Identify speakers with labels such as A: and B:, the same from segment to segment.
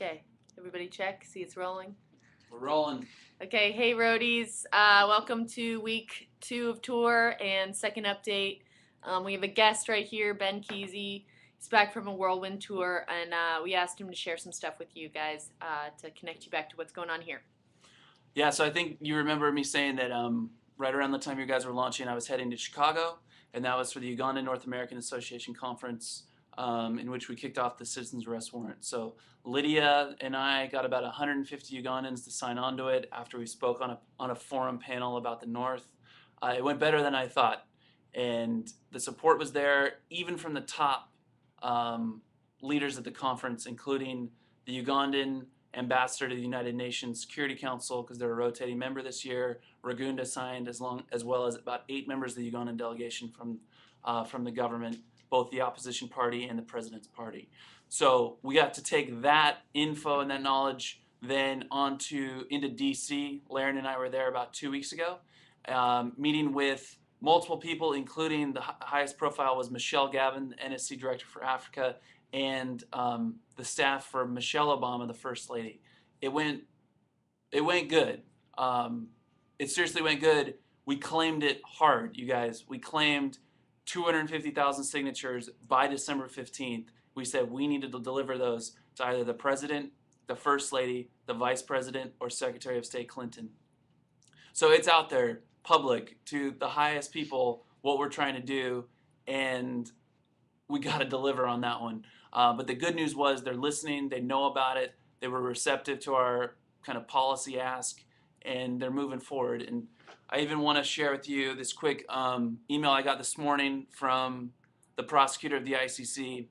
A: Okay, everybody check, see it's rolling.
B: We're rolling.
A: Okay, hey roadies, welcome to week 2 of tour and second update. We have a guest right here, Ben Kesey. He's back from a whirlwind tour, and we asked him to share some stuff with you guys to connect you back to what's going on here.
B: Yeah, so I think you remember me saying that right around the time you guys were launching, I was heading to Chicago, and that was for the Uganda North American Association Conference, in which we kicked off the citizens arrest warrant. So Lydia and I got about 150 Ugandans to sign on to it after we spoke on a forum panel about the North. It went better than I thought, and the support was there, even from the top leaders at the conference, including the Ugandan ambassador to the United Nations Security Council, because they're a rotating member this year. Ragunda signed, as well as about 8 members of the Ugandan delegation from the government, both the opposition party and the president's party. So we got to take that info and that knowledge then into DC. Laren and I were there about 2 weeks ago, meeting with multiple people, including the highest profile was Michelle Gavin, the NSC Director for Africa, and the staff for Michelle Obama, the First Lady. It went good. It seriously went good. We claimed it hard, you guys. We claimed 250,000 signatures by December 15th. We said we needed to deliver those to either the President, the First Lady, the Vice President, or Secretary of State Clinton. So it's out there, public, to the highest people, what we're trying to do, and we got to deliver on that one. But the good news was they're listening, they know about it, they were receptive to our kind of policy ask, and they're moving forward. And I even want to share with you this quick email I got this morning from the prosecutor of the ICC.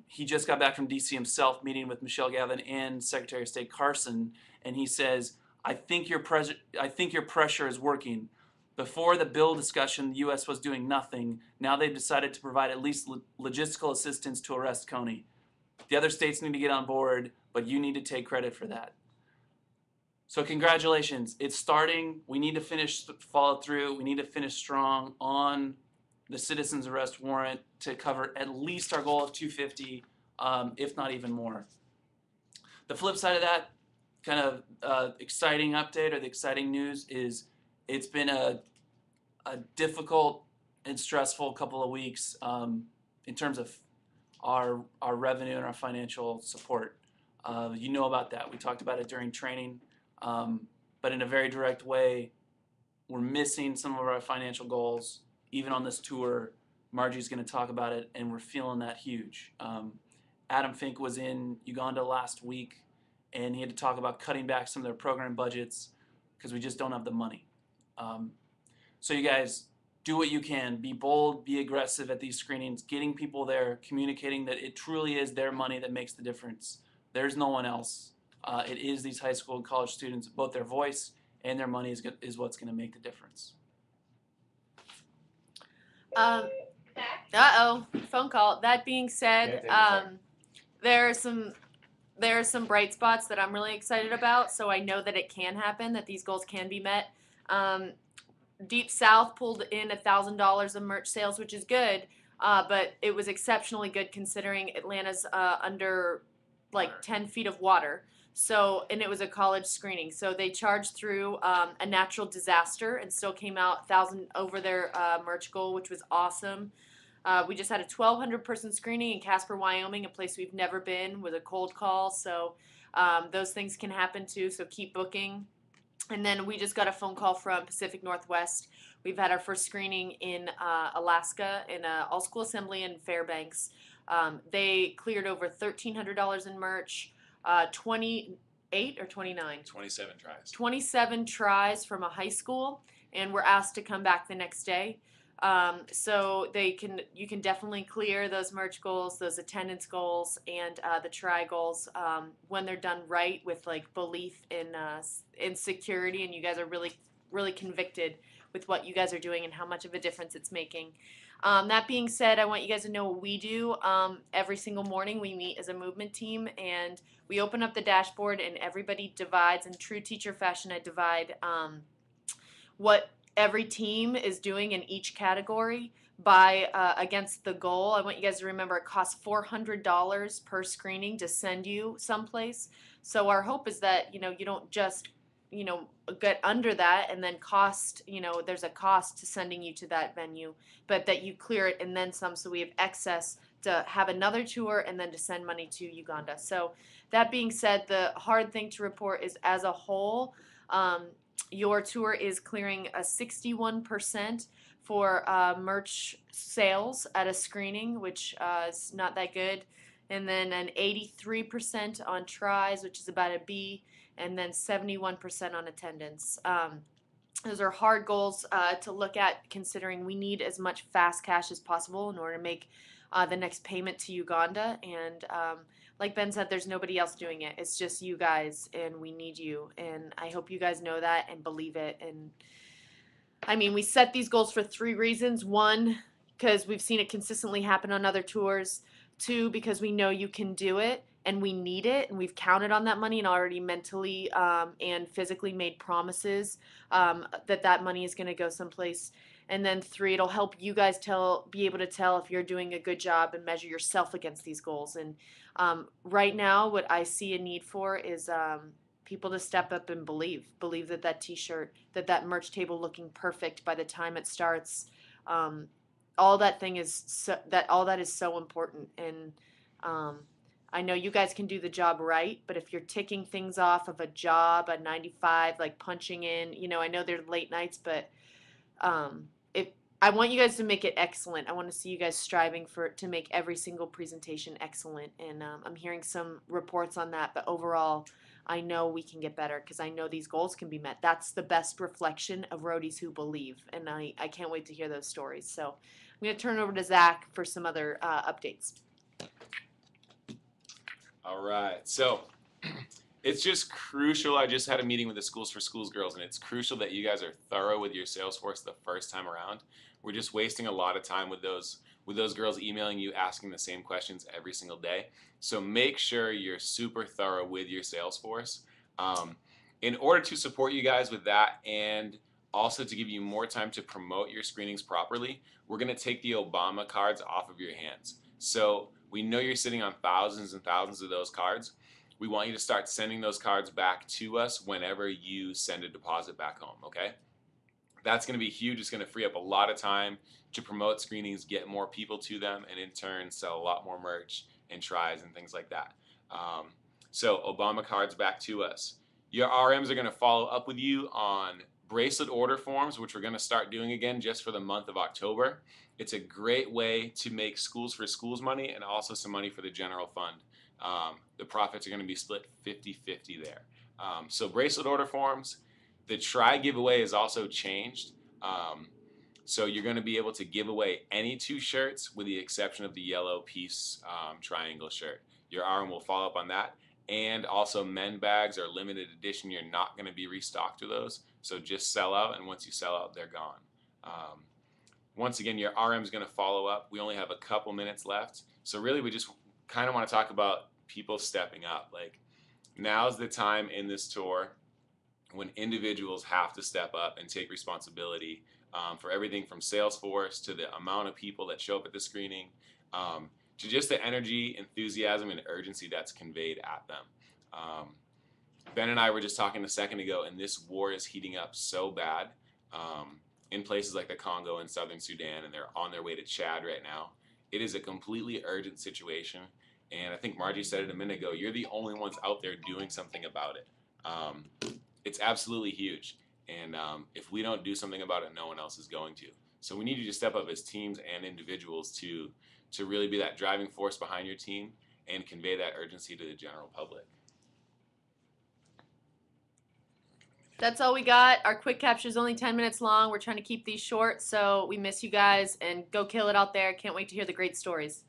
B: He just got back from DC himself, meeting with Michelle Gavin and Secretary of State Carson, and he says, I think your pressure is working. Before the bill discussion, the U.S. was doing nothing. Now they've decided to provide at least logistical assistance to arrest Coney. The other states need to get on board, but you need to take credit for that. So congratulations. It's starting. We need to follow through. We need to finish strong on the citizens arrest warrant to cover at least our goal of 250, if not even more. The flip side of that kind of exciting update, or the exciting news, is it's been a difficult and stressful couple of weeks in terms of our revenue and our financial support. You know about that. We talked about it during training, but in a very direct way, we're missing some of our financial goals. Even on this tour, Margie's going to talk about it, and we're feeling that huge. Adam Fink was in Uganda last week, and he had to talk about cutting back some of their program budgets because we just don't have the money. So you guys, do what you can. Be bold, be aggressive at these screenings, getting people there, communicating that it truly is their money that makes the difference. There's no one else. It is these high school and college students. Both their voice and their money is what's going to make the difference.
A: Phone call. That being said, there are some bright spots that I'm really excited about, so I know that it can happen, that these goals can be met. Deep South pulled in $1,000 of merch sales, which is good, but it was exceptionally good considering Atlanta's under like 10 feet of water. So, and it was a college screening. So they charged through a natural disaster and still came out 1,000 over their merch goal, which was awesome. We just had a 1,200 person screening in Casper, Wyoming, a place we've never been, with a cold call. So those things can happen too. So keep booking. And then we just got a phone call from Pacific Northwest. We've had our first screening in Alaska in an all-school assembly in Fairbanks. They cleared over $1,300 in merch, 28 or 29?
C: 27 tries.
A: 27 tries from a high school, and were asked to come back the next day. So you can definitely clear those merch goals, those attendance goals, and the try goals when they're done right with like belief in security, and you guys are really convicted with what you guys are doing and how much of a difference it's making. That being said, I want you guys to know what we do. Every single morning we meet as a movement team, and we open up the dashboard, and everybody divides in true teacher fashion. I divide what every team is doing in each category against the goal. I want you guys to remember it costs $400 per screening to send you someplace. So our hope is that, you know, you don't just, you know, get under that and then cost, you know, there's a cost to sending you to that venue, but that you clear it and then some, so we have excess to have another tour and then to send money to Uganda. So that being said, the hard thing to report is as a whole, your tour is clearing a 61% for merch sales at a screening, which is not that good. And then an 83% on tries, which is about a B, and then 71% on attendance. Those are hard goals to look at, considering we need as much fast cash as possible in order to make the next payment to Uganda. And like Ben said, there's nobody else doing it. It's just you guys, and we need you. And I hope you guys know that and believe it. And I mean, we set these goals for 3 reasons. 1, because we've seen it consistently happen on other tours. 2, because we know you can do it and we need it, and we've counted on that money and already mentally and physically made promises that that money is going to go someplace. And then 3, it'll help you guys be able to tell if you're doing a good job and measure yourself against these goals. And right now, what I see a need for is people to step up and believe that that t-shirt, that merch table looking perfect by the time it starts, all that thing is all that is so important. And I know you guys can do the job right, but if you're ticking things off of a job, a 9 to 5, like punching in, you know, I know they're late nights, but if I want you guys to make it excellent. I want to see you guys striving to make every single presentation excellent. And I'm hearing some reports on that, but overall, I know we can get better because I know these goals can be met. That's the best reflection of roadies who believe, and I can't wait to hear those stories. So I'm going to turn it over to Zach for some other updates.
C: All right, so it's just crucial. I just had a meeting with the Schools for Schools girls, and it's crucial that you guys are thorough with your sales force the first time around. We're just wasting a lot of time with those girls emailing you, asking the same questions every single day. So make sure you're super thorough with your sales force. In order to support you guys with that, and also to give you more time to promote your screenings properly, we're going to take the Obama cards off of your hands. So we know you're sitting on thousands and thousands of those cards. We want you to start sending those cards back to us whenever you send a deposit back home, okay? That's going to be huge. It's going to free up a lot of time to promote screenings, get more people to them, and in turn sell a lot more merch and tries and things like that. So Obama cards back to us. Your RMs are going to follow up with you on bracelet order forms, which we're going to start doing again just for the month of October. It's a great way to make Schools for Schools money and also some money for the general fund. The profits are going to be split 50-50 there. So bracelet order forms. The try giveaway is also changed. So you're going to be able to give away any 2 shirts with the exception of the yellow piece triangle shirt. Your RM will follow up on that. And also men bags are limited edition. You're not going to be restocked with those. So just sell out, and once you sell out, they're gone. Once again, your RM is going to follow up. We only have a couple minutes left. So really we just kind of want to talk about people stepping up. Like, now's the time in this tour when individuals have to step up and take responsibility for everything from Salesforce to the amount of people that show up at the screening, to just the energy, enthusiasm, and urgency that's conveyed at them. Ben and I were just talking a second ago, and this war is heating up so bad in places like the Congo and Southern Sudan, and they're on their way to Chad right now. It is a completely urgent situation, and I think Margie said it a minute ago, you're the only ones out there doing something about it. It's absolutely huge, and if we don't do something about it, no one else is going to. So we need you to step up as teams and individuals to really be that driving force behind your team and convey that urgency to the general public.
A: That's all we got. Our quick capture is only 10 minutes long. We're trying to keep these short, so we miss you guys, and go kill it out there. Can't wait to hear the great stories.